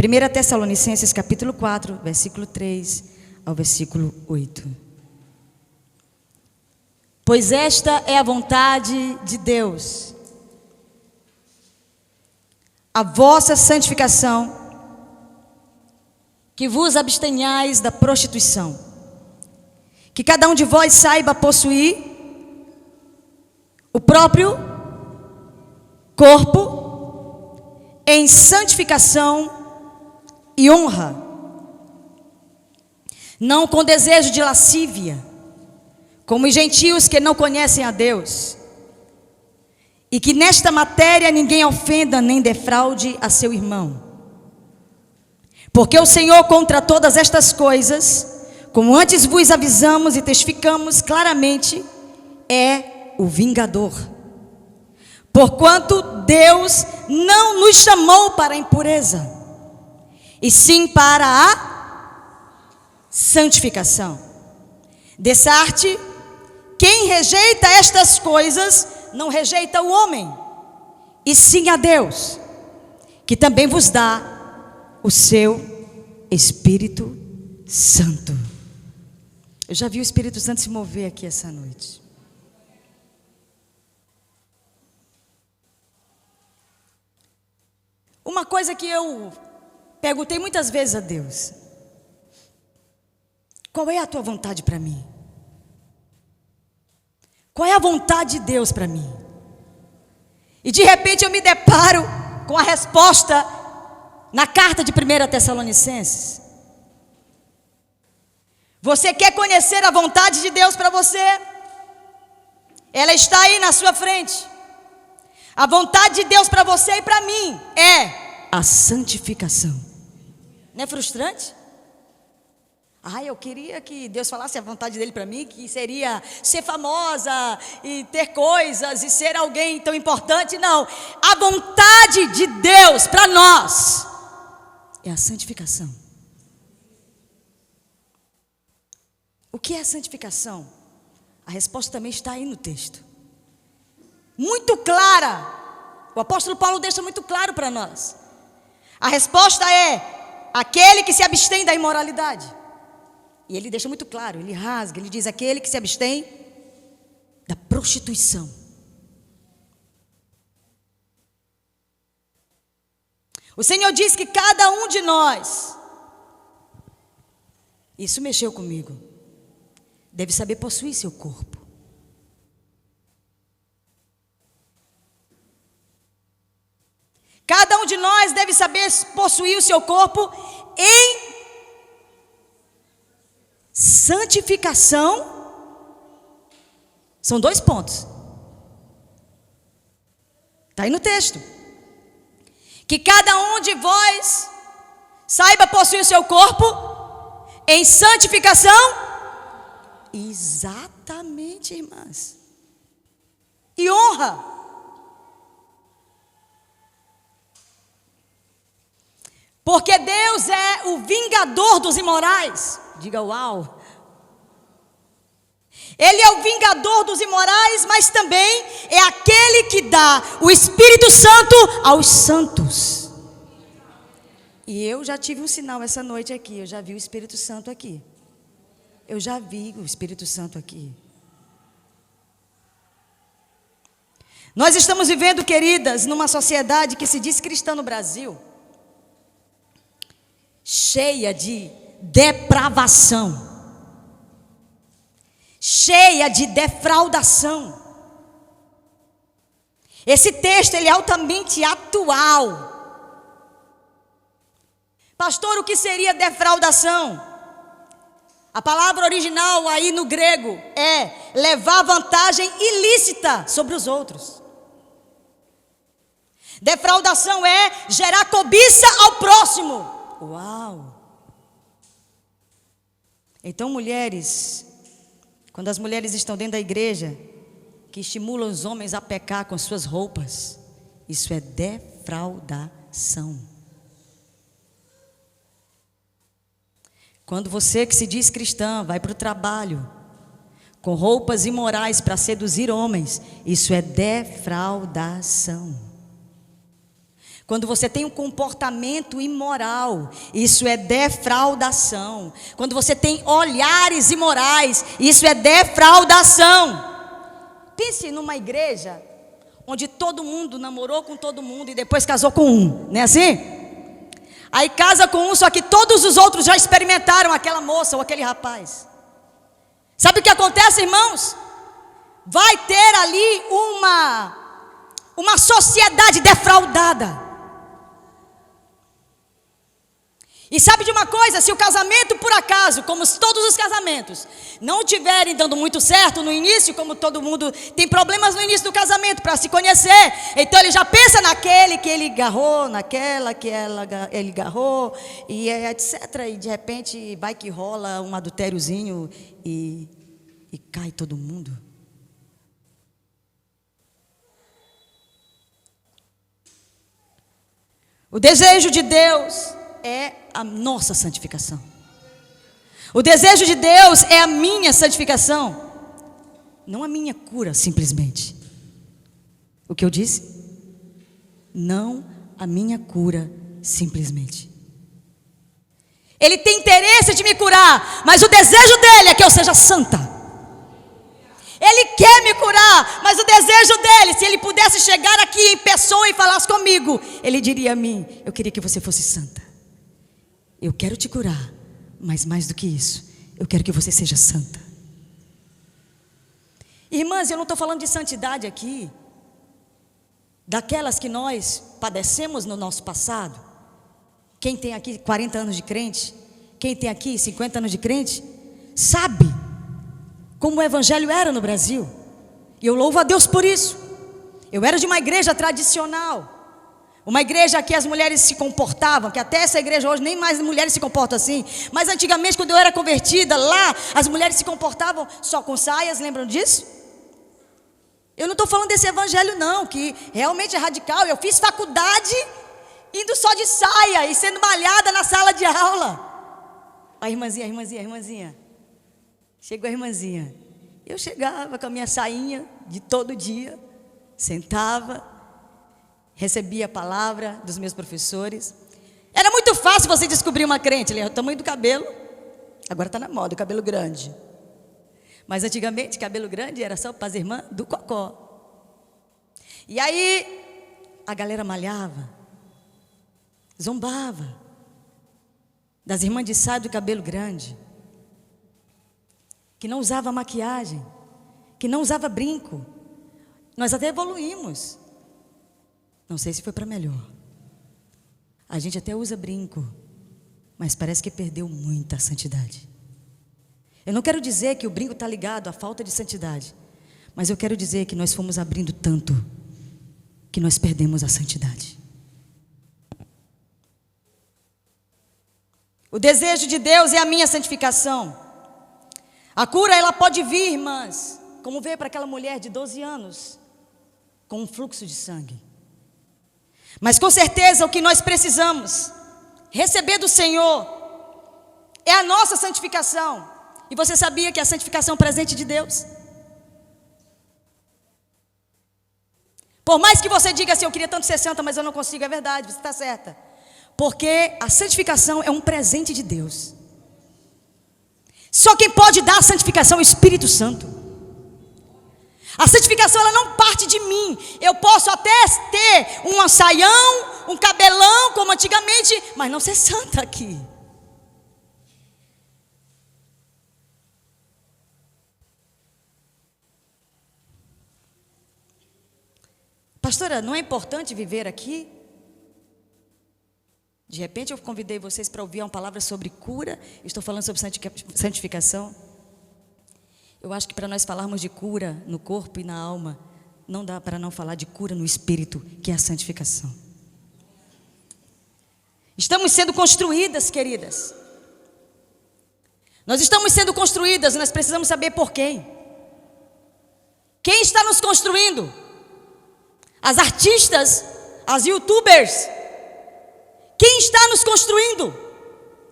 1 Tessalonicenses capítulo 4, versículo 3 ao versículo 8. Pois esta é a vontade de Deus, a vossa santificação, que vos abstenhais da prostituição, que cada um de vós saiba possuir o próprio corpo em santificação e honra, não com desejo de lascívia, como os gentios que não conhecem a Deus, e que nesta matéria ninguém ofenda nem defraude a seu irmão. Porque o Senhor contra todas estas coisas, como antes vos avisamos e testificamos claramente, é o vingador. Porquanto Deus não nos chamou para a impureza, e sim para a santificação. Dessarte, quem rejeita estas coisas, não rejeita o homem, e sim a Deus, que também vos dá o seu Espírito Santo. Eu já vi o Espírito Santo se mover aqui essa noite. Uma coisa que eu perguntei muitas vezes a Deus: qual é a tua vontade para mim? Qual é a vontade de Deus para mim? E de repente eu me deparo com a resposta na carta de 1 Tessalonicenses. Você quer conhecer a vontade de Deus para você? Ela está aí na sua frente. A vontade de Deus para você e para mim é a santificação. Não é frustrante? Eu queria que Deus falasse a vontade dele para mim, que seria ser famosa e ter coisas e ser alguém tão importante. Não, a vontade de Deus para nós é a santificação. O que é a santificação? A resposta também está aí no texto, muito clara. O apóstolo Paulo deixa muito claro para nós. A resposta é aquele que se abstém da imoralidade. E ele deixa muito claro, ele rasga, ele diz: aquele que se abstém da prostituição. O Senhor diz que cada um de nós, isso mexeu comigo, deve saber possuir seu corpo. Cada um de nós deve saber possuir o seu corpo em santificação. São 2 pontos. Está aí no texto. Que cada um de vós saiba possuir o seu corpo em santificação. Exatamente, irmãs. E honra. Porque Deus é o vingador dos imorais. Diga uau. Ele é o vingador dos imorais, mas também é aquele que dá o Espírito Santo aos santos. E eu já tive um sinal essa noite aqui. Eu já vi o Espírito Santo aqui. Eu já vi o Espírito Santo aqui. Nós estamos vivendo, queridas, numa sociedade que se diz cristã no Brasil, cheia de depravação, cheia de defraudação. Esse texto, ele é altamente atual. Pastor, o que seria defraudação? A palavra original aí no grego é levar vantagem ilícita sobre os outros. Defraudação é gerar cobiça ao próximo. Uau! Então, mulheres, quando as mulheres estão dentro da igreja, que estimulam os homens a pecar com suas roupas, isso é defraudação. Quando você que se diz cristã vai para o trabalho com roupas imorais para seduzir homens, isso é defraudação. Quando você tem um comportamento imoral, isso é defraudação. Quando você tem olhares imorais, isso é defraudação. Pense numa igreja onde todo mundo namorou com todo mundo e depois casou com um, não é assim? Aí casa com um, só que todos os outros já experimentaram aquela moça ou aquele rapaz. Sabe o que acontece, irmãos? Vai ter ali uma sociedade defraudada. E sabe de uma coisa? Se o casamento, por acaso, como todos os casamentos, não estiverem dando muito certo no início, como todo mundo tem problemas no início do casamento para se conhecer, então ele já pensa naquele que ele agarrou, naquela que ele agarrou, e etc. E de repente vai que rola um adultériozinho e cai todo mundo. O desejo de Deus é a nossa santificação. O desejo de Deus é a minha santificação, não a minha cura simplesmente. O que eu disse? Não a minha cura simplesmente. Ele tem interesse de me curar, mas o desejo dele é que eu seja santa. Ele quer me curar, mas o desejo dele, se ele pudesse chegar aqui em pessoa e falasse comigo, ele diria a mim: eu queria que você fosse santa. Eu quero te curar, mas mais do que isso, eu quero que você seja santa. Irmãs, eu não estou falando de santidade aqui, daquelas que nós padecemos no nosso passado. Quem tem aqui 40 anos de crente, quem tem aqui 50 anos de crente, sabe como o evangelho era no Brasil. E eu louvo a Deus por isso. Eu era de uma igreja tradicional, uma igreja que as mulheres se comportavam, que até essa igreja hoje nem mais mulheres se comportam assim. Mas antigamente, quando eu era convertida, lá as mulheres se comportavam só com saias, lembram disso? Eu não estou falando desse evangelho não, que realmente é radical. Eu fiz faculdade indo só de saia e sendo malhada na sala de aula. A irmãzinha. Chegou a irmãzinha. Eu chegava com a minha sainha de todo dia, sentava, recebia a palavra dos meus professores. Era muito fácil você descobrir uma crente, o tamanho do cabelo. Agora está na moda, o cabelo grande. Mas antigamente, cabelo grande era só para as irmãs do cocó. E aí, a galera malhava, zombava das irmãs de saia do cabelo grande, que não usava maquiagem, que não usava brinco. Nós até evoluímos. Não sei se foi para melhor. A gente até usa brinco, mas parece que perdeu muita santidade. Eu não quero dizer que o brinco está ligado à falta de santidade, mas eu quero dizer que nós fomos abrindo tanto que nós perdemos a santidade. O desejo de Deus é a minha santificação. A cura, ela pode vir, irmãs, como veio para aquela mulher de 12 anos, com um fluxo de sangue. Mas com certeza o que nós precisamos receber do Senhor é a nossa santificação. E você sabia que a santificação é um presente de Deus? Por mais que você diga assim: eu queria tanto ser santa, mas eu não consigo, é verdade, você está certa. Porque a santificação é um presente de Deus. Só quem pode dar a santificação é o Espírito Santo. A santificação, ela não parte de mim. Eu posso até ter um saião, um cabelão, como antigamente, mas não ser santa aqui. Pastora, não é importante viver aqui? De repente eu convidei vocês para ouvir uma palavra sobre cura. Estou falando sobre santificação. Eu acho que para nós falarmos de cura no corpo e na alma, não dá para não falar de cura no espírito, que é a santificação. Estamos sendo construídas, queridas. Nós estamos sendo construídas, nós precisamos saber por quem. Quem está nos construindo? As artistas, as youtubers. Quem está nos construindo?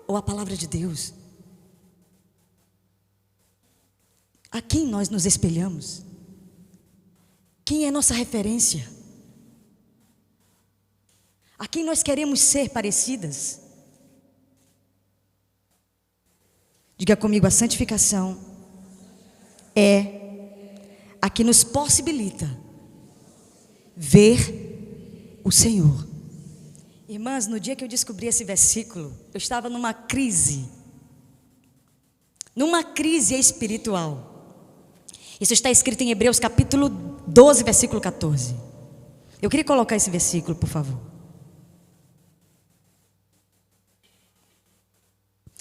Ou a palavra de Deus? A quem nós nos espelhamos? Quem é nossa referência? A quem nós queremos ser parecidas? Diga comigo, a santificação é a que nos possibilita ver o Senhor. Irmãs, no dia que eu descobri esse versículo, eu estava numa crise espiritual. Isso está escrito em Hebreus capítulo 12, versículo 14. Eu queria colocar esse versículo, por favor.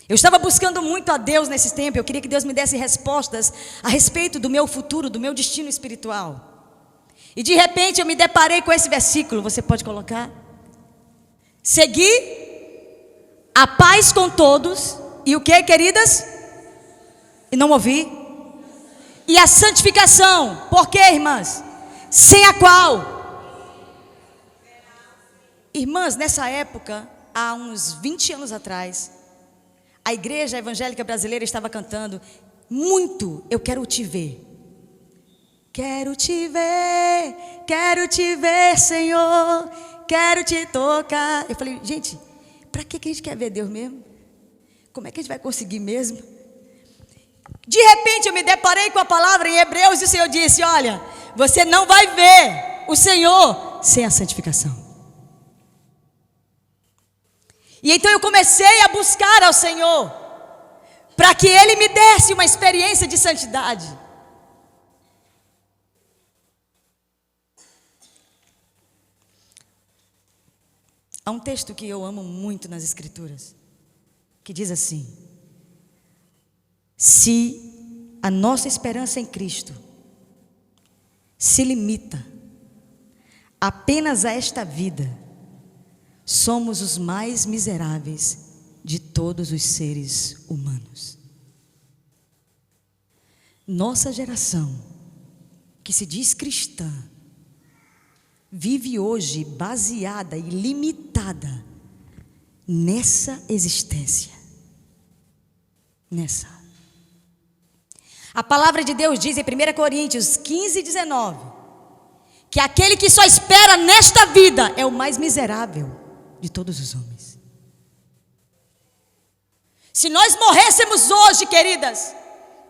Eu estava buscando muito a Deus nesse tempo. Eu queria que Deus me desse respostas a respeito do meu futuro, do meu destino espiritual. E de repente eu me deparei com esse versículo. Você pode colocar? Segui a paz com todos. E o que, queridas? E não ouvi. E a santificação. Por quê, irmãs? Sem a qual? Irmãs, nessa época, há uns 20 anos atrás, a igreja evangélica brasileira estava cantando muito, eu quero te ver. Quero te ver, Senhor, quero te tocar. Eu falei, gente, para que a gente quer ver Deus mesmo? Como é que a gente vai conseguir mesmo? De repente eu me deparei com a palavra em Hebreus e o Senhor disse, olha, você não vai ver o Senhor sem a santificação. E então eu comecei a buscar ao Senhor, para que Ele me desse uma experiência de santidade. Há um texto que eu amo muito nas Escrituras, que diz assim: se a nossa esperança em Cristo se limita apenas a esta vida, somos os mais miseráveis de todos os seres humanos. Nossa geração, que se diz cristã, vive hoje baseada e limitada nessa existência. A palavra de Deus diz em 1 Coríntios 15, 19, que aquele que só espera nesta vida é o mais miserável de todos os homens. Se nós morrêssemos hoje, queridas,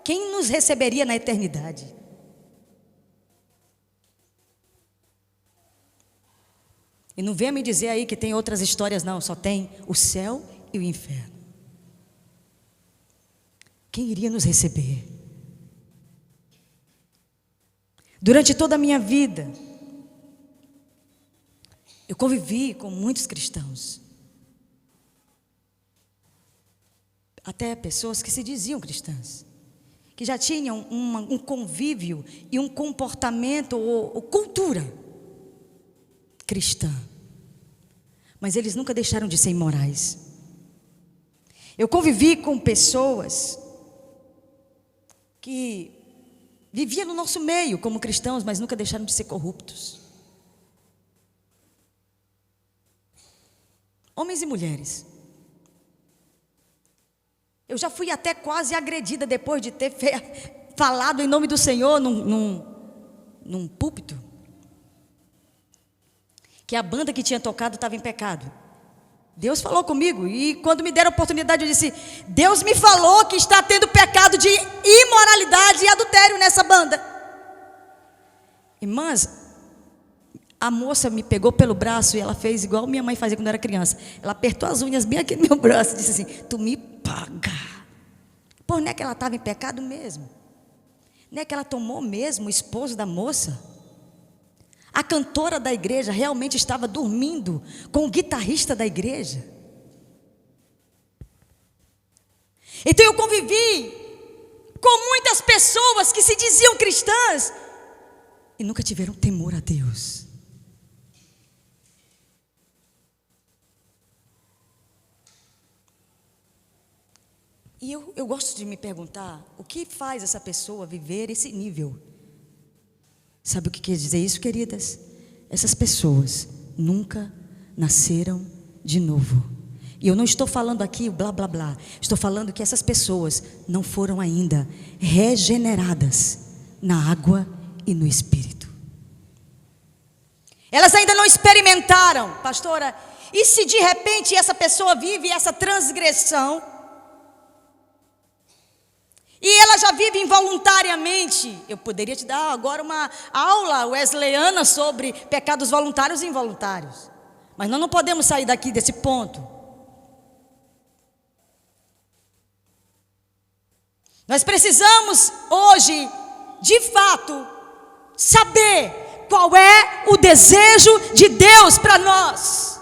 quem nos receberia na eternidade? E não venha me dizer aí que tem outras histórias, não. Só tem o céu e o inferno. Quem iria nos receber? Durante toda a minha vida, eu convivi com muitos cristãos. Até pessoas que se diziam cristãs, que já tinham um convívio e um comportamento ou cultura cristã. Mas eles nunca deixaram de ser imorais. Eu convivi com pessoas que viviam no nosso meio como cristãos, mas nunca deixaram de ser corruptos. Homens e mulheres. Eu já fui até quase agredida depois de ter falado em nome do Senhor num púlpito. Que a banda que tinha tocado estava em pecado. Deus falou comigo e quando me deram a oportunidade eu disse, Deus me falou que está tendo pecado de imoralidade e adultério nessa banda. Irmãs, a moça me pegou pelo braço e ela fez igual minha mãe fazia quando eu era criança. Ela apertou as unhas bem aqui no meu braço e disse assim, tu me paga. Pô, não é que ela estava em pecado mesmo? Não é que ela tomou mesmo o esposo da moça? A cantora da igreja realmente estava dormindo com o guitarrista da igreja. Então eu convivi com muitas pessoas que se diziam cristãs e nunca tiveram temor a Deus. E eu gosto de me perguntar, o que faz essa pessoa viver esse nível? Sabe o que quer dizer isso, queridas? Essas pessoas nunca nasceram de novo. E eu não estou falando aqui blá blá blá. Estou falando que essas pessoas não foram ainda regeneradas na água e no Espírito. Elas ainda não experimentaram, pastora, E se de repente essa pessoa vive essa transgressão, e ela já vive involuntariamente, eu poderia te dar agora uma aula wesleyana sobre pecados voluntários e involuntários. Mas nós não podemos sair daqui desse ponto. Nós precisamos hoje, de fato, saber qual é o desejo de Deus para nós.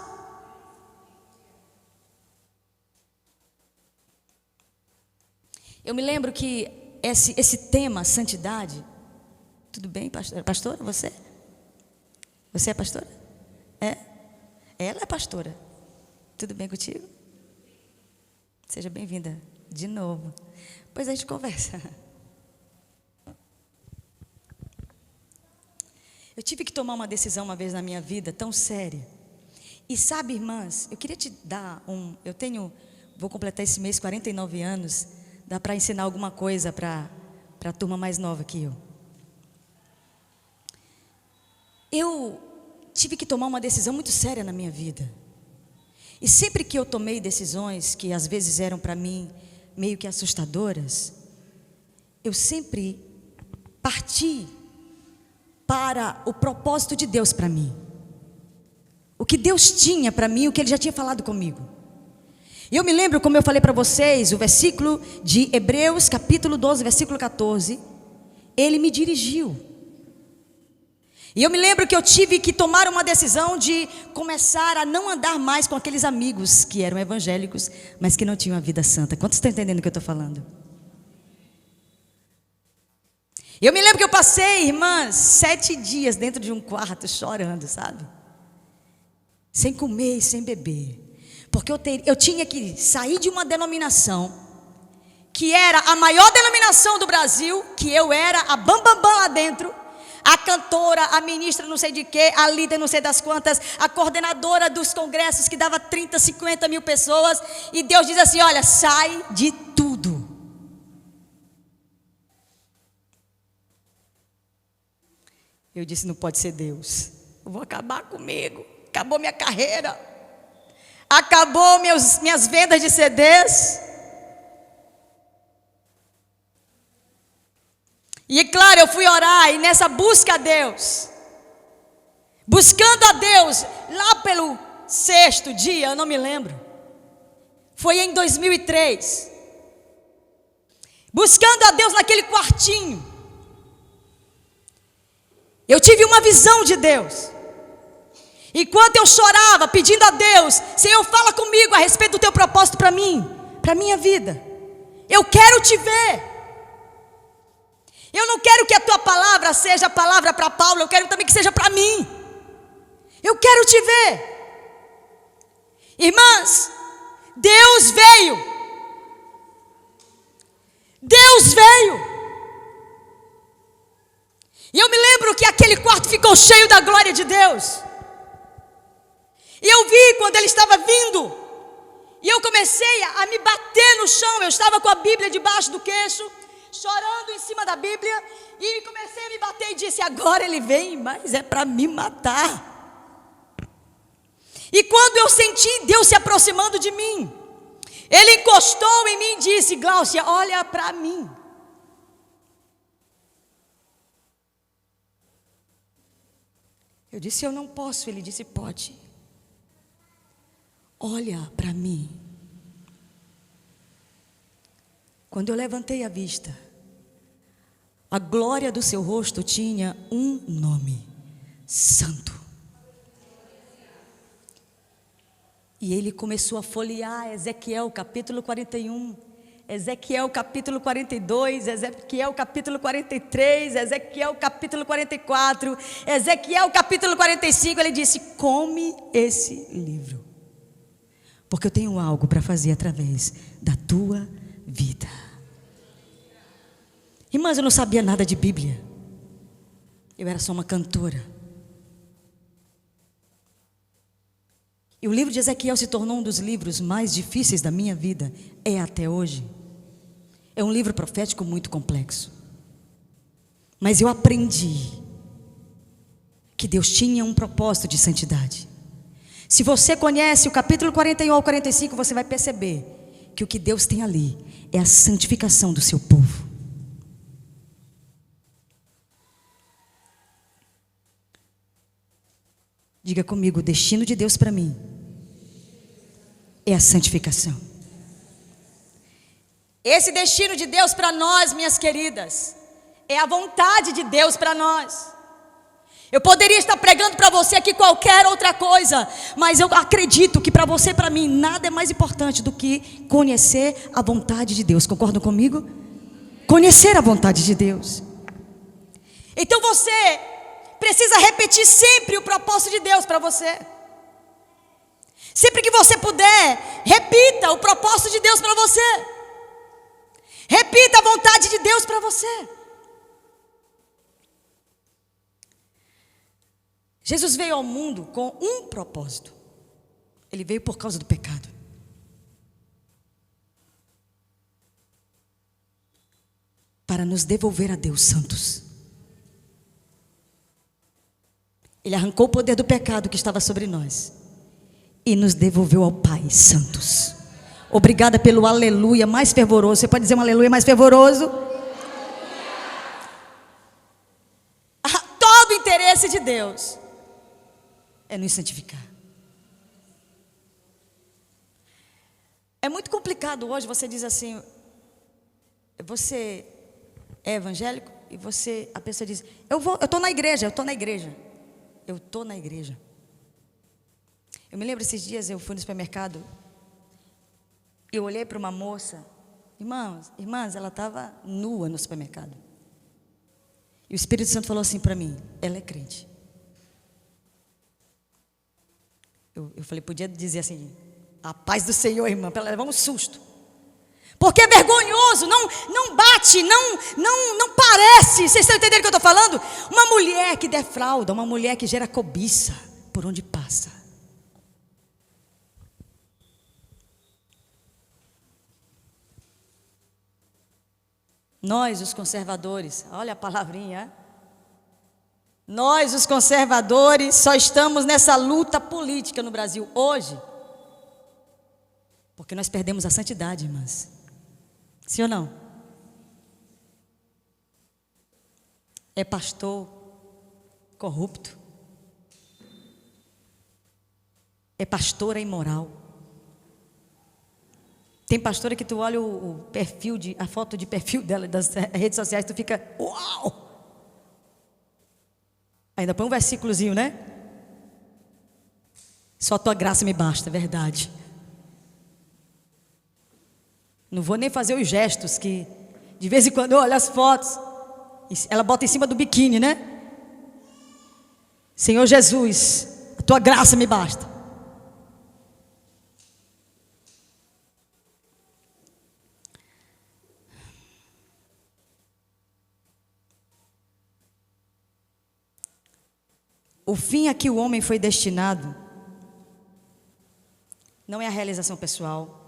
Eu me lembro que esse tema, santidade, tudo bem, pastora? Pastora, você? Você é pastora? É? Ela é pastora. Tudo bem contigo? Seja bem-vinda de novo. Depois a gente conversa. Eu tive que tomar uma decisão uma vez na minha vida tão séria. E sabe, irmãs, eu queria te dar vou completar esse mês 49 anos. Dá para ensinar alguma coisa para a turma mais nova que eu. Eu tive que tomar uma decisão muito séria na minha vida. E sempre que eu tomei decisões que às vezes eram para mim meio que assustadoras, eu sempre parti para o propósito de Deus para mim. O que Deus tinha para mim, o que Ele já tinha falado comigo. E eu me lembro, como eu falei para vocês, o versículo de Hebreus, capítulo 12, versículo 14, Ele me dirigiu. E eu me lembro que eu tive que tomar uma decisão de começar a não andar mais com aqueles amigos que eram evangélicos, mas que não tinham a vida santa. Quantos estão entendendo o que eu estou falando? Eu me lembro que eu passei, irmãs, 7 dias dentro de um quarto chorando, sabe? Sem comer e sem beber. Porque eu tinha que sair de uma denominação que era a maior denominação do Brasil, que eu era a bambambam lá dentro, a cantora, a ministra não sei de quê, a líder não sei das quantas, a coordenadora dos congressos que dava 30, 50 mil pessoas. E Deus diz assim, olha, sai de tudo. Eu disse, não pode ser Deus. Eu vou acabar comigo. Acabou minha carreira. Acabou minhas vendas de CDs. E claro, eu fui orar e nessa busca a Deus, buscando a Deus, lá pelo 6º dia, eu não me lembro, foi em 2003, buscando a Deus naquele quartinho, eu tive uma visão de Deus. Enquanto eu chorava, pedindo a Deus, Senhor, fala comigo a respeito do teu propósito para mim, para minha vida. Eu quero te ver. Eu não quero que a tua palavra seja a palavra para Paulo, eu quero também que seja para mim. Eu quero te ver. Irmãs, Deus veio. Deus veio. E eu me lembro que aquele quarto ficou cheio da glória de Deus. E eu vi quando ele estava vindo. E eu comecei a me bater no chão. Eu estava com a Bíblia debaixo do queixo, chorando em cima da Bíblia. E comecei a me bater e disse, agora ele vem, mas é para me matar. E quando eu senti Deus se aproximando de mim, Ele encostou em mim e disse, Gláucia, olha para mim. Eu disse, eu não posso. Ele disse, pode. Olha para mim. Quando eu levantei a vista, a glória do seu rosto tinha um nome: Santo. E ele começou a folhear Ezequiel capítulo 41, Ezequiel capítulo 42, Ezequiel capítulo 43, Ezequiel capítulo 44, Ezequiel capítulo 45. Ele disse, come esse livro, porque eu tenho algo para fazer através da tua vida. Irmãs, eu não sabia nada de Bíblia. Eu era só uma cantora. E o livro de Ezequiel se tornou um dos livros mais difíceis da minha vida. É até hoje. É um livro profético muito complexo. Mas eu aprendi que Deus tinha um propósito de santidade. Se você conhece o capítulo 41 ao 45, você vai perceber que o que Deus tem ali é a santificação do seu povo. Diga comigo, o destino de Deus para mim é a santificação. Esse destino de Deus para nós, minhas queridas, é a vontade de Deus para nós. Eu poderia estar pregando para você aqui qualquer outra coisa, mas eu acredito que para você e para mim nada é mais importante do que conhecer a vontade de Deus. Concordam comigo? Conhecer a vontade de Deus. Então você precisa repetir sempre o propósito de Deus para você. Sempre que você puder, repita o propósito de Deus para você. Repita a vontade de Deus para você. Jesus veio ao mundo com um propósito. Ele veio por causa do pecado. Para nos devolver a Deus santos. Ele arrancou o poder do pecado que estava sobre nós e nos devolveu ao Pai santos. Obrigada pelo aleluia mais fervoroso. Você pode dizer um aleluia mais fervoroso? Todo o interesse de Deus é nos santificar. É muito complicado hoje você diz assim, você é evangélico e a pessoa diz, eu estou na igreja. Eu estou na igreja. Eu me lembro esses dias, eu fui no supermercado, eu olhei para uma moça, irmãs, ela estava nua no supermercado. E o Espírito Santo falou assim para mim, ela é crente. Eu falei, podia dizer assim, a paz do Senhor, irmã, para ela levar um susto. Porque é vergonhoso, não bate, não parece. Vocês estão entendendo o que eu estou falando? Uma mulher que defrauda, uma mulher que gera cobiça por onde passa. Nós, os conservadores, olha a palavrinha. Nós, os conservadores, só estamos nessa luta política no Brasil hoje porque nós perdemos a santidade, irmãs. Sim ou não? É pastor corrupto. É pastora imoral. Tem pastora que tu olha a foto de perfil dela das redes sociais, tu fica, uau! Ainda põe um versículozinho, né? Só tua graça me basta, é verdade. Não vou nem fazer os gestos que, de vez em quando eu olho as fotos, ela bota em cima do biquíni, né? Senhor Jesus, a tua graça me basta. O fim a que o homem foi destinado não é a realização pessoal,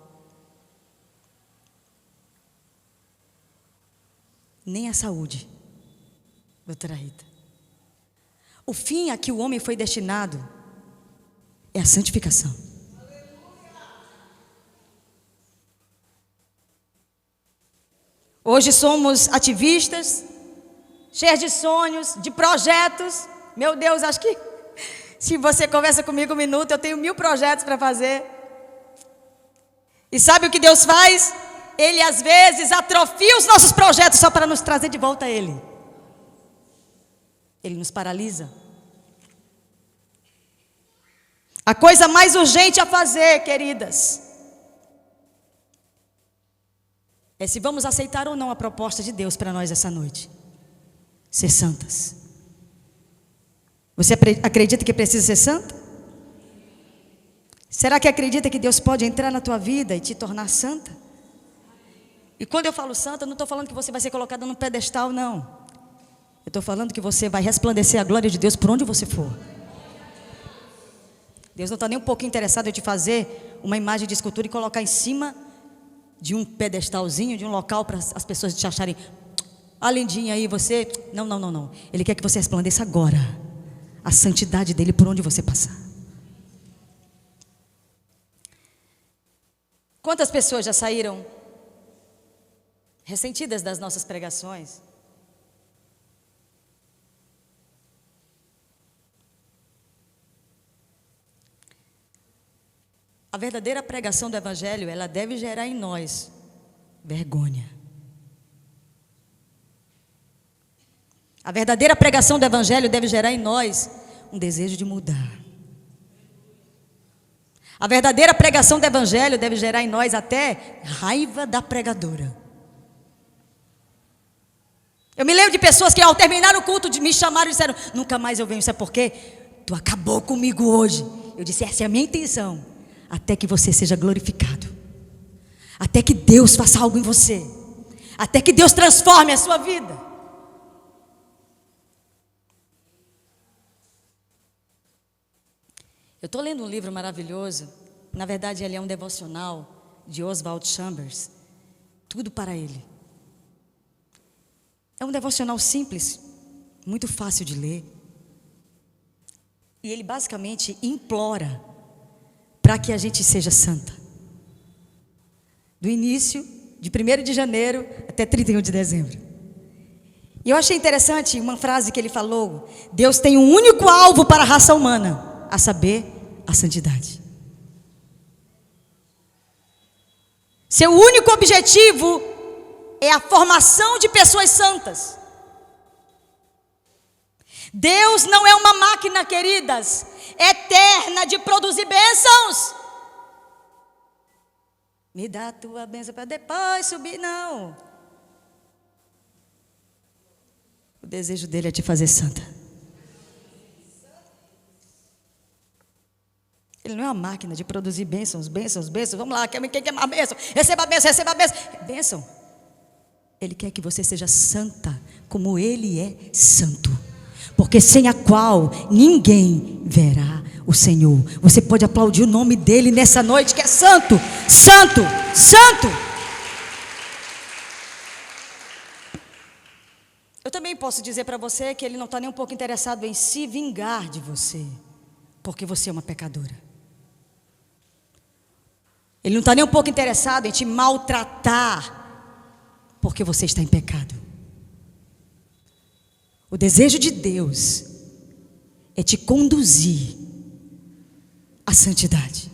nem a saúde, doutora Rita. O fim a que o homem foi destinado é a santificação. Hoje somos ativistas, cheios de sonhos, de projetos. Meu Deus, acho que se você conversa comigo um minuto, eu tenho 1000 projetos para fazer. E sabe o que Deus faz? Ele às vezes atrofia os nossos projetos só para nos trazer de volta a Ele. Ele nos paralisa. A coisa mais urgente a fazer, queridas, é se vamos aceitar ou não a proposta de Deus para nós essa noite. Ser santas. Você acredita que precisa ser santa? Será que acredita que Deus pode entrar na tua vida e te tornar santa? E quando eu falo santa, eu não estou falando que você vai ser colocada num pedestal, não. Eu estou falando que você vai resplandecer a glória de Deus por onde você for. Deus não está nem um pouco interessado em te fazer uma imagem de escultura e colocar em cima de um pedestalzinho, de um local para as pessoas te acharem, lindinha aí, você... Não. Ele quer que você resplandeça agora a santidade dele por onde você passar. Quantas pessoas já saíram ressentidas das nossas pregações? A verdadeira pregação do Evangelho, ela deve gerar em nós vergonha. A verdadeira pregação do Evangelho deve gerar em nós um desejo de mudar. A verdadeira pregação do Evangelho deve gerar em nós até raiva da pregadora. Eu me lembro de pessoas que ao terminar o culto me chamaram e disseram: nunca mais eu venho, sabe por quê? Tu acabou comigo hoje. Eu disse: essa é a minha intenção, até que você seja glorificado, até que Deus faça algo em você, até que Deus transforme a sua vida. Eu estou lendo um livro maravilhoso, na verdade ele é um devocional de Oswald Chambers, Tudo para Ele. É um devocional simples, muito fácil de ler, e ele basicamente implora para que a gente seja santa, do início de 1º de janeiro até 31 de dezembro. E eu achei interessante uma frase que ele falou: Deus tem um único alvo para a raça humana, a saber, a santidade. Seu único objetivo é a formação de pessoas santas. Deus não é uma máquina, queridas, eterna de produzir bênçãos. Me dá a tua bênção para depois subir, não. O desejo dele é te fazer santa. Ele não é uma máquina de produzir bênçãos, bênçãos, bênçãos. Vamos lá, quem quer mais bênção? Receba a bênção, receba a bênção. Bênção. Ele quer que você seja santa, como Ele é santo. Porque sem a qual ninguém verá o Senhor. Você pode aplaudir o nome dEle nessa noite, que é santo, santo, santo. Eu também posso dizer para você que Ele não está nem um pouco interessado em se vingar de você, porque você é uma pecadora. Ele não está nem um pouco interessado em te maltratar, porque você está em pecado. O desejo de Deus é te conduzir à santidade.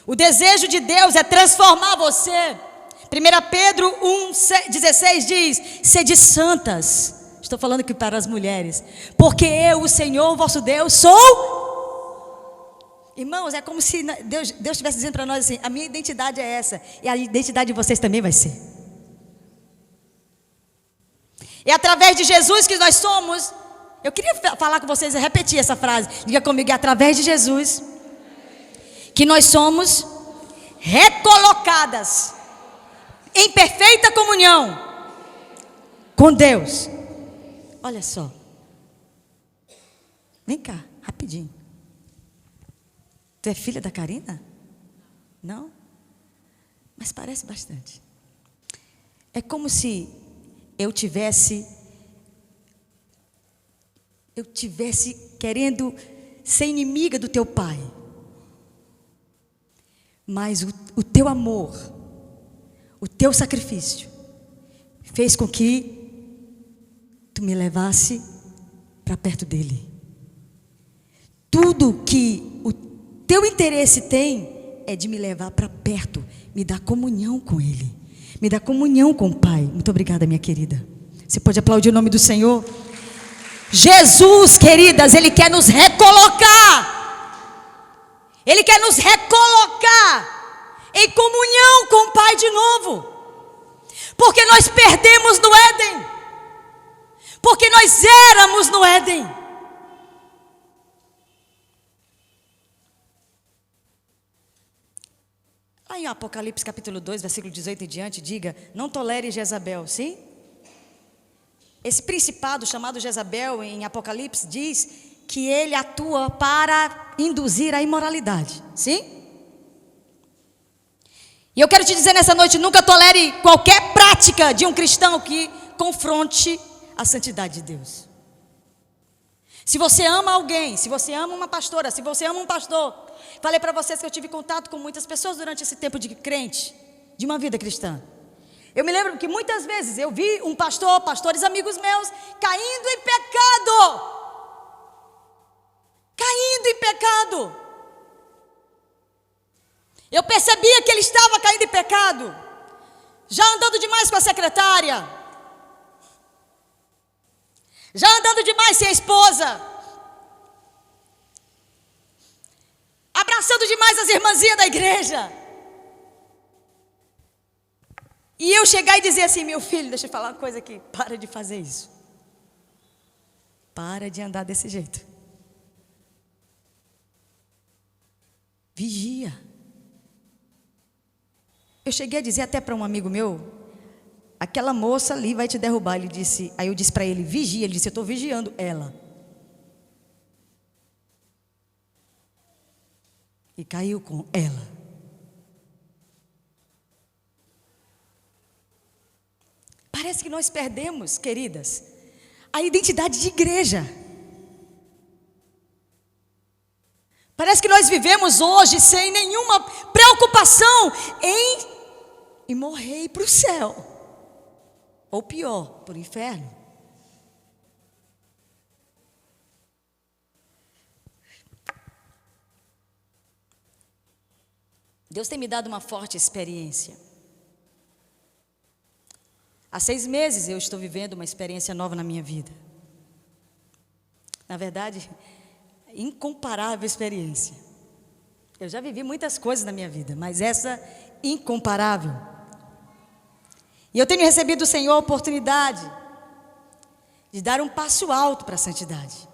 O desejo de Deus é transformar você. 1 Pedro 1,16 diz: sede santas. Estou falando aqui para as mulheres. Porque eu, o Senhor, vosso Deus, sou... Irmãos, é como se Deus estivesse dizendo para nós assim: a minha identidade é essa, e a identidade de vocês também vai ser. É através de Jesus que nós somos. Eu queria falar com vocês, repetir essa frase. Diga comigo: é através de Jesus que nós somos recolocadas em perfeita comunhão com Deus. Olha só. Vem cá, rapidinho. Tu é filha da Karina? Não? Mas parece bastante. É como se eu tivesse querendo ser inimiga do teu pai. Mas o teu amor, o teu sacrifício, fez com que tu me levasse para perto dele. Tudo que o teu interesse tem é de me levar para perto, me dar comunhão com ele, me dar comunhão com o Pai. Muito obrigada, minha querida. Você pode aplaudir o nome do Senhor? Jesus, queridas, Ele quer nos recolocar. Ele quer nos recolocar em comunhão com o Pai de novo. Porque nós perdemos no Éden. Porque nós éramos no Éden. Lá em Apocalipse capítulo 2, versículo 18 em diante, diga: não tolere Jezabel, sim? Esse principado chamado Jezabel em Apocalipse diz que ele atua para induzir a imoralidade, sim? E eu quero te dizer nessa noite: nunca tolere qualquer prática de um cristão que confronte a santidade de Deus. Se você ama alguém, se você ama uma pastora, se você ama um pastor, Falei para vocês que eu tive contato com muitas pessoas durante esse tempo de crente, de uma vida cristã. Eu me lembro que muitas vezes eu vi um pastor, pastores amigos meus, caindo em pecado. Caindo em pecado. Eu percebia que ele estava caindo em pecado. Já andando demais com a secretária. Já andando demais sem a esposa. Abraçando demais as irmãzinhas da igreja. E eu chegar e dizer assim: meu filho, deixa eu falar uma coisa aqui. Para de fazer isso. Para de andar desse jeito. Vigia. Eu cheguei a dizer até para um amigo meu: aquela moça ali vai te derrubar. Ele disse, aí eu disse para ele: vigia. Ele disse: eu estou vigiando ela. E caiu com ela. Parece que nós perdemos, queridas, a identidade de igreja. Parece que nós vivemos hoje sem nenhuma preocupação em morrer e ir para o céu. Ou pior, para o inferno. Deus tem me dado uma forte experiência. Há 6 meses eu estou vivendo uma experiência nova na minha vida. Na verdade, incomparável experiência. Eu já vivi muitas coisas na minha vida, mas essa incomparável. E eu tenho recebido do Senhor a oportunidade de dar um passo alto para a santidade.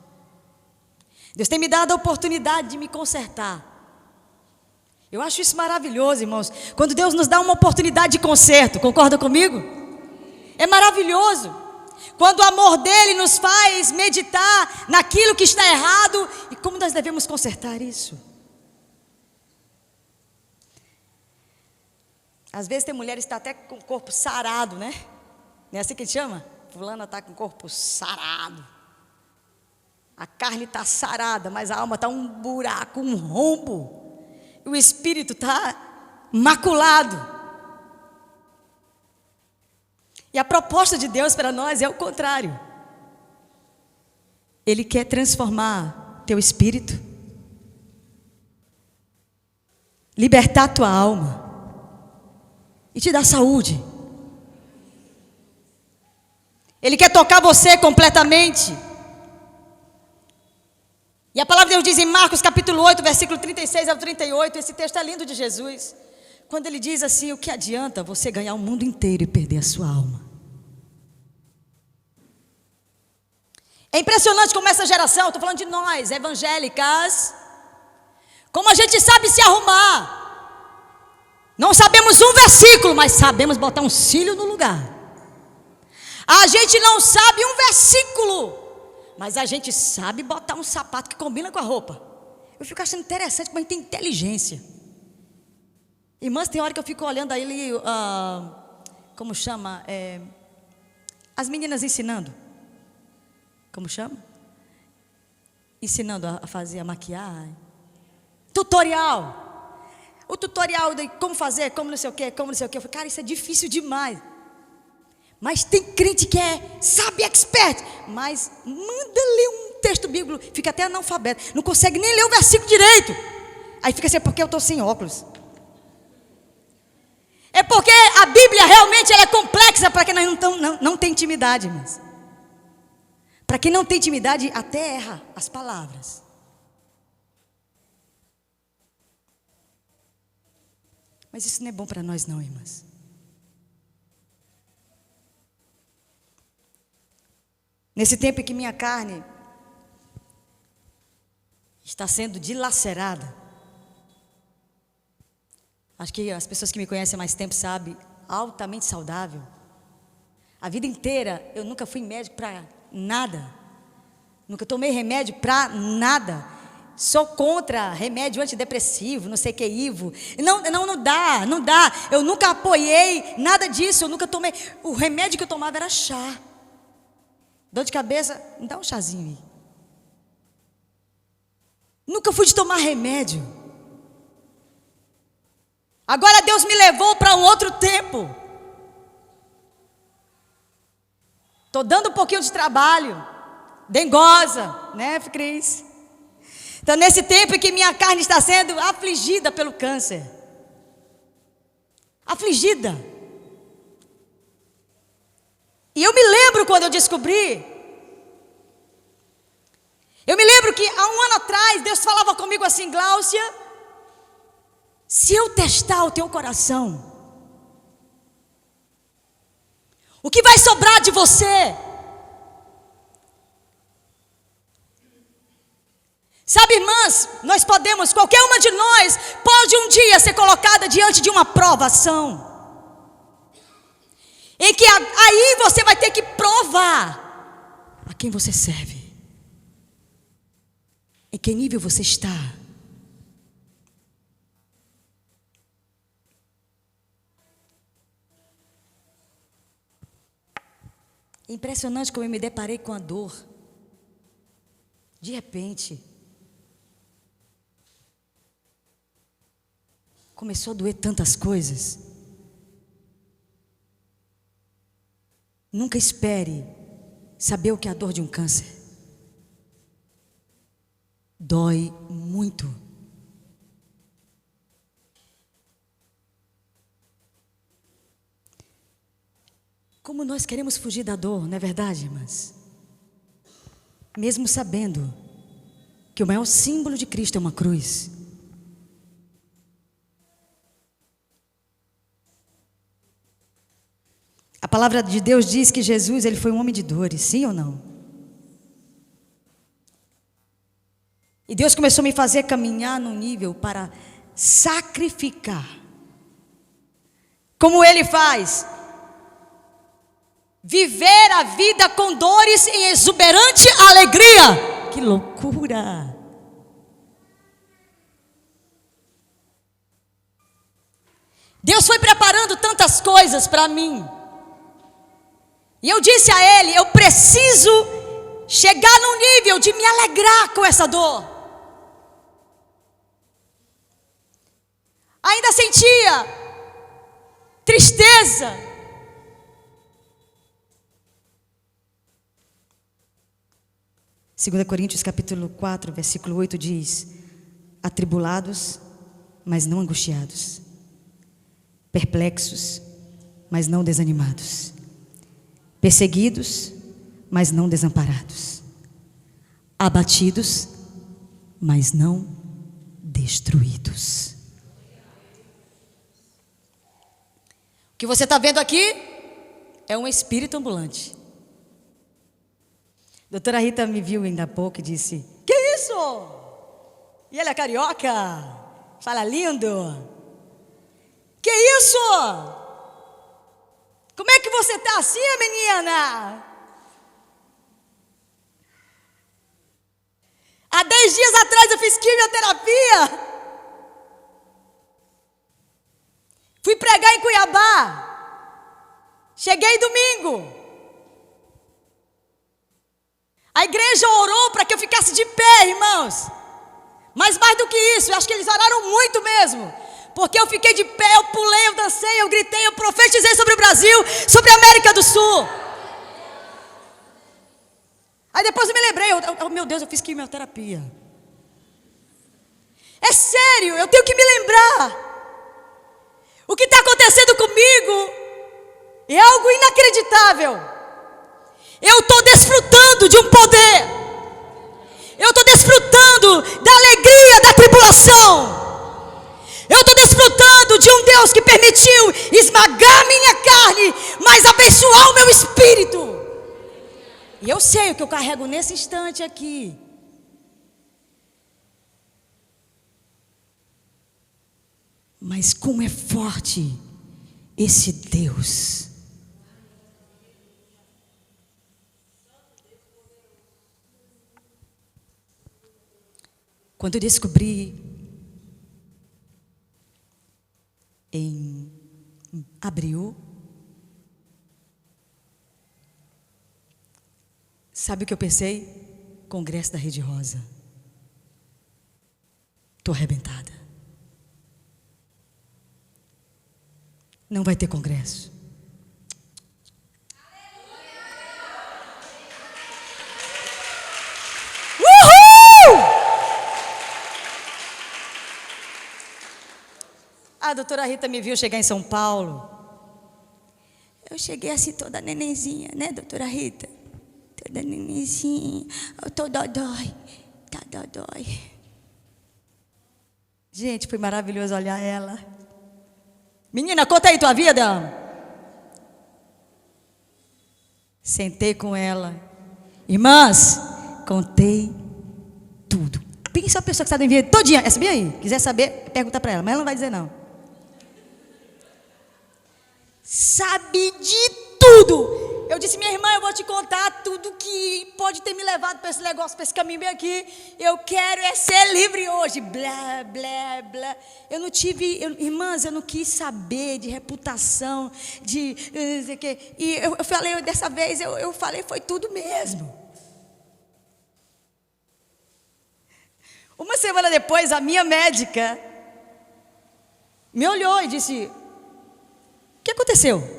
Deus tem me dado a oportunidade de me consertar. Eu acho isso maravilhoso, irmãos. Quando Deus nos dá uma oportunidade de conserto, concorda comigo? É maravilhoso. Quando o amor dele nos faz meditar naquilo que está errado e como nós devemos consertar isso. Às vezes tem mulheres que estão até com o corpo sarado, né? Não é assim que ele chama? Fulana está com o corpo sarado. A carne está sarada, mas a alma está um buraco, um rombo. E o espírito está maculado. E a proposta de Deus para nós é o contrário. Ele quer transformar teu espírito, libertar tua alma e te dar saúde. Ele quer tocar você completamente. E a palavra de Deus diz em Marcos capítulo 8, versículo 36 ao 38, esse texto é lindo de Jesus. Quando ele diz assim: o que adianta você ganhar o mundo inteiro e perder a sua alma? É impressionante como essa geração, estou falando de nós, evangélicas, como a gente sabe se arrumar. Não sabemos um versículo, mas sabemos botar um cílio no lugar. A gente não sabe um versículo, mas a gente sabe botar um sapato que combina com a roupa. Eu fico achando interessante como a gente tem inteligência. Irmãs, tem hora que eu fico olhando aí, como chama? As meninas ensinando. Como chama? Ensinando a fazer a maquiagem. Tutorial. O tutorial de como fazer, como não sei o quê, como não sei o quê. Eu falei: cara, isso é difícil demais. Mas tem crente que sabe expert, mas manda ler um texto bíblico, fica até analfabeto, não consegue nem ler o versículo direito. Aí fica assim: porque eu estou sem óculos. É porque a Bíblia realmente ela é complexa para quem não tem intimidade, mas para quem não tem intimidade até erra as palavras. Mas isso não é bom para nós não, irmãs. Nesse tempo em que minha carne está sendo dilacerada, acho que as pessoas que me conhecem há mais tempo sabem, altamente saudável. A vida inteira eu nunca fui médico para nada. Nunca tomei remédio para nada. Sou contra remédio antidepressivo, não sei o que, Ivo. Não dá. Eu nunca apoiei nada disso, eu nunca tomei. O remédio que eu tomava era chá. Dor de cabeça, me dá um chazinho aí. Nunca fui de tomar remédio. Agora Deus me levou para um outro tempo. Estou dando um pouquinho de trabalho. Dengosa, né, Cris? Então, nesse tempo em que minha carne está sendo afligida pelo câncer. Afligida. E eu me lembro quando eu descobri. Eu me lembro que há um ano atrás, Deus falava comigo assim: Gláucia, se eu testar o teu coração, o que vai sobrar de você? Sabe, irmãs, nós podemos, qualquer uma de nós pode um dia ser colocada diante de uma provação, em que aí você vai ter que provar a quem você serve, em que nível você está. Impressionante como eu me deparei com a dor. De repente, começou a doer tantas coisas. Nunca espere saber o que é a dor de um câncer. Dói muito. Como nós queremos fugir da dor, não é verdade, irmãs? Mesmo sabendo que o maior símbolo de Cristo é uma cruz. A palavra de Deus diz que Jesus, ele foi um homem de dores, sim ou não? E Deus começou a me fazer caminhar num nível para sacrificar. Como Ele faz? Viver a vida com dores em exuberante alegria. Que loucura! Deus foi preparando tantas coisas para mim. E eu disse a Ele: eu preciso chegar num nível de me alegrar com essa dor. Ainda sentia tristeza. Segunda Coríntios capítulo 4, versículo 8 diz: atribulados, mas não angustiados, perplexos, mas não desanimados, perseguidos, mas não desamparados, abatidos, mas não destruídos. O que você está vendo aqui é um espírito ambulante. Doutora Rita me viu ainda há pouco e disse: que isso? E ele é carioca? Fala lindo. Que isso? Como é que você está assim, menina? Há 10 dias atrás eu fiz quimioterapia. Fui pregar em Cuiabá. Cheguei domingo. A igreja orou para que eu ficasse de pé, irmãos. Mas mais do que isso, eu acho que eles oraram muito mesmo. Porque eu fiquei de pé, eu pulei, eu dancei, eu gritei, eu profetizei sobre o Brasil, sobre a América do Sul. Aí depois eu me lembrei, meu Deus, eu fiz quimioterapia. É sério, eu tenho que me lembrar. O que está acontecendo comigo é algo inacreditável. Eu estou desfrutando de um poder. Eu estou desfrutando da alegria da tribulação. Eu estou desfrutando de um Deus que permitiu esmagar minha carne, mas abençoar o meu espírito. E eu sei o que eu carrego nesse instante aqui. Mas como é forte esse Deus. Quando eu descobri em abril, sabe o que eu pensei? Congresso da Rede Rosa. Estou arrebentada. não vai ter congresso. Uhul! A doutora Rita me viu chegar em São Paulo. Eu cheguei assim toda nenenzinha, né, doutora Rita? Toda nenenzinha. Eu tô dodói. Tá dodói. Gente, foi maravilhoso olhar ela. Menina, conta aí tua vida. Sentei com ela. Irmãs, contei tudo. Pensa a pessoa que está dando vida todinha. Essa bem aí. Quiser saber, pergunta para ela. Mas ela não vai dizer não. Sabe de tudo. Eu disse, minha irmã, eu vou te contar tudo que pode ter me levado para esse negócio, para esse caminho bem aqui. Eu quero é ser livre hoje. Blá, blá, blá. Eu não tive, irmãs, eu não quis saber de reputação, de não sei o quê. E eu falei, dessa vez, eu falei, foi tudo mesmo. Uma semana depois, a minha médica me olhou e disse, o que aconteceu?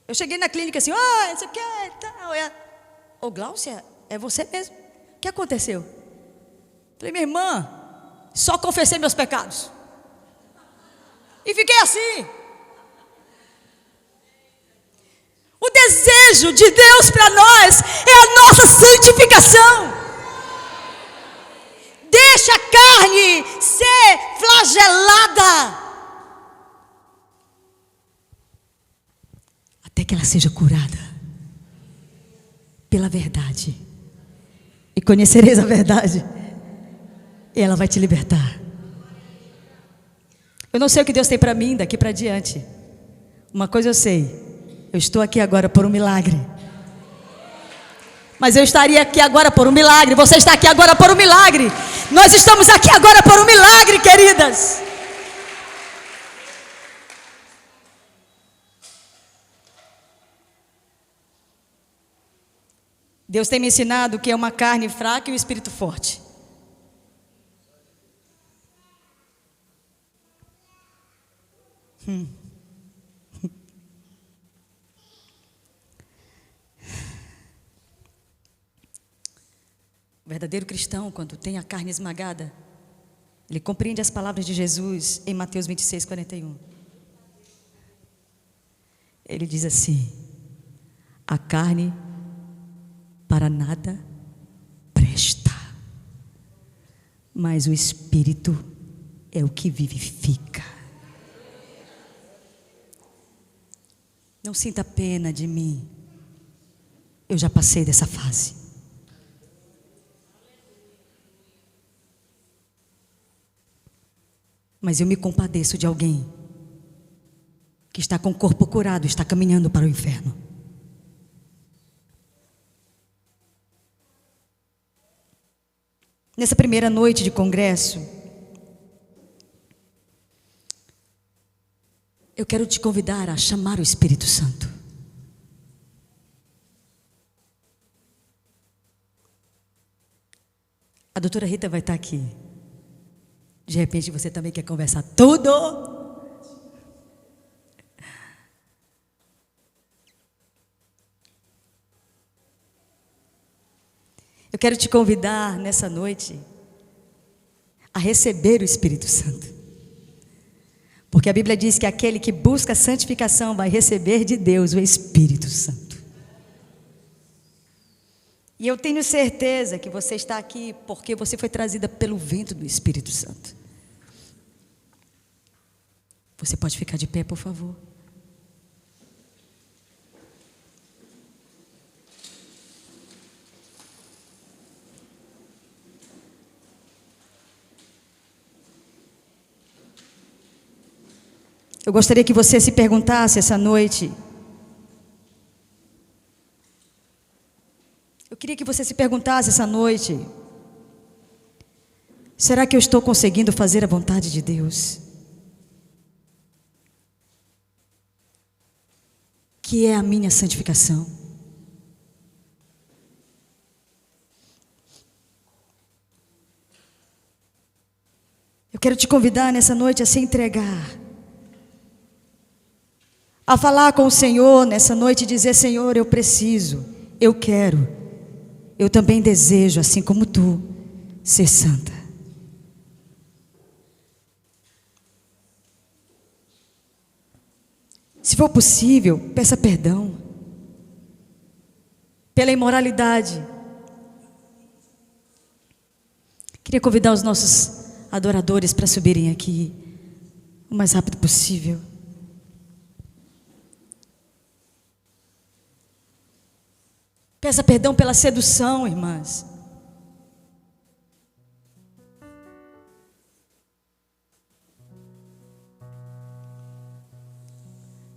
Eu cheguei na clínica assim, não sei o que, tal. Ô Gláucia, é você mesmo. O que aconteceu? Falei, minha irmã, só confessei meus pecados. E fiquei assim. O desejo de Deus para nós é a nossa santificação. Deixa a carne ser flagelada. Até que ela seja curada pela verdade. E conhecereis a verdade. E ela vai te libertar. Eu não sei o que Deus tem para mim daqui para diante. Uma coisa eu sei. Eu estou aqui agora por um milagre. Mas eu estaria aqui agora por um milagre. Você está aqui agora por um milagre. Nós estamos aqui agora por um milagre, queridas. Deus tem me ensinado que é uma carne fraca e um espírito forte. O verdadeiro cristão, quando tem a carne esmagada, ele compreende as palavras de Jesus em Mateus 26, 41. Ele diz assim: a carne para nada presta, mas o Espírito é o que vivifica. Não sinta pena de mim, eu já passei dessa fase. Mas eu me compadeço de alguém que está com o corpo curado, está caminhando para o inferno. Nessa primeira noite de congresso, eu quero te convidar a chamar o Espírito Santo. A doutora Rita vai estar aqui. De repente você também quer conversar tudo. Eu quero te convidar nessa noite a receber o Espírito Santo. Porque a Bíblia diz que aquele que busca a santificação vai receber de Deus o Espírito Santo. E eu tenho certeza que você está aqui porque você foi trazida pelo vento do Espírito Santo. Você pode ficar de pé, por favor? Eu gostaria que você se perguntasse essa noite. Eu queria que você se perguntasse essa noite: será que eu estou conseguindo fazer a vontade de Deus? Que é a minha santificação. Eu quero te convidar nessa noite a se entregar a falar com o Senhor nessa noite e dizer: Senhor, eu preciso, eu quero, eu também desejo, assim como tu, ser santa. Se for possível, peça perdão pela imoralidade. Queria convidar os nossos adoradores para subirem aqui o mais rápido possível. Peça perdão pela sedução, irmãs.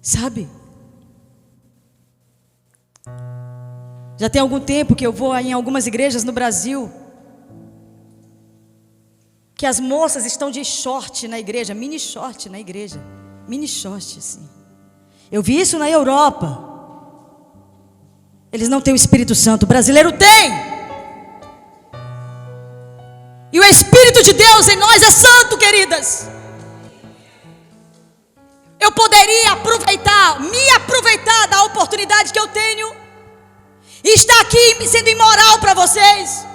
Sabe? Já tem algum tempo que eu vou em algumas igrejas no Brasil, que as moças estão de short na igreja, mini short na igreja, mini short assim. Eu vi isso na Europa. Eles não têm o Espírito Santo, o brasileiro tem. E o Espírito de Deus em nós é santo, queridas. Eu poderia me aproveitar da oportunidade que eu tenho e estar aqui sendo imoral para vocês.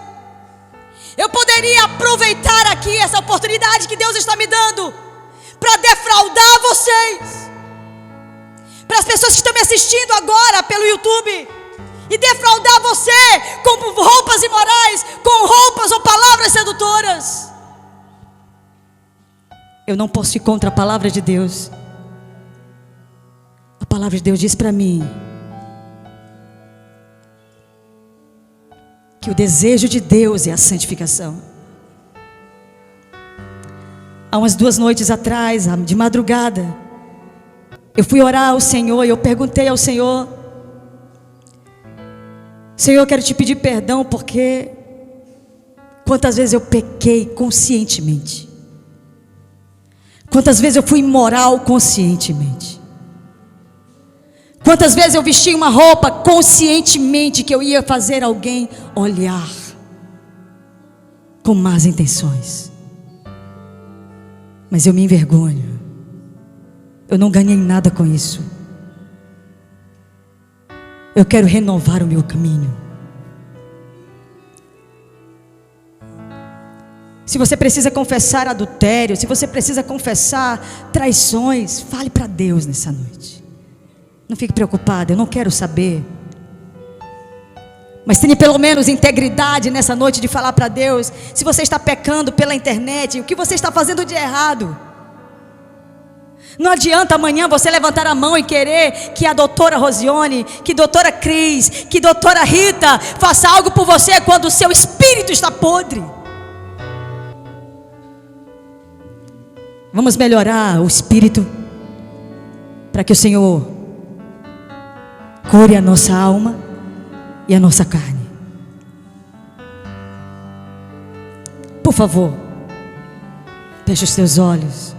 Eu poderia aproveitar aqui essa oportunidade que Deus está me dando para defraudar vocês, para as pessoas que estão me assistindo agora pelo YouTube, e defraudar você com roupas imorais, com roupas ou palavras sedutoras. Eu não posso ir contra a palavra de Deus. A palavra de Deus diz para mim que o desejo de Deus é a santificação. Há umas 2 noites atrás, de madrugada, eu fui orar ao Senhor e eu perguntei ao Senhor: Senhor, eu quero te pedir perdão porque quantas vezes eu pequei conscientemente, quantas vezes eu fui imoral conscientemente, quantas vezes eu vesti uma roupa conscientemente que eu ia fazer alguém olhar com más intenções, mas eu me envergonho, eu não ganhei nada com isso. Eu quero renovar o meu caminho. Se você precisa confessar adultério, se você precisa confessar traições, fale para Deus nessa noite. Não fique preocupada, eu não quero saber. Mas tenha pelo menos integridade nessa noite de falar para Deus. Se você está pecando pela internet, o que você está fazendo de errado? Não adianta amanhã você levantar a mão e querer que a doutora Rosione, que a doutora Cris, que a doutora Rita faça algo por você quando o seu espírito está podre. Vamos melhorar o espírito para que o Senhor cure a nossa alma e a nossa carne. Por favor, feche os teus olhos.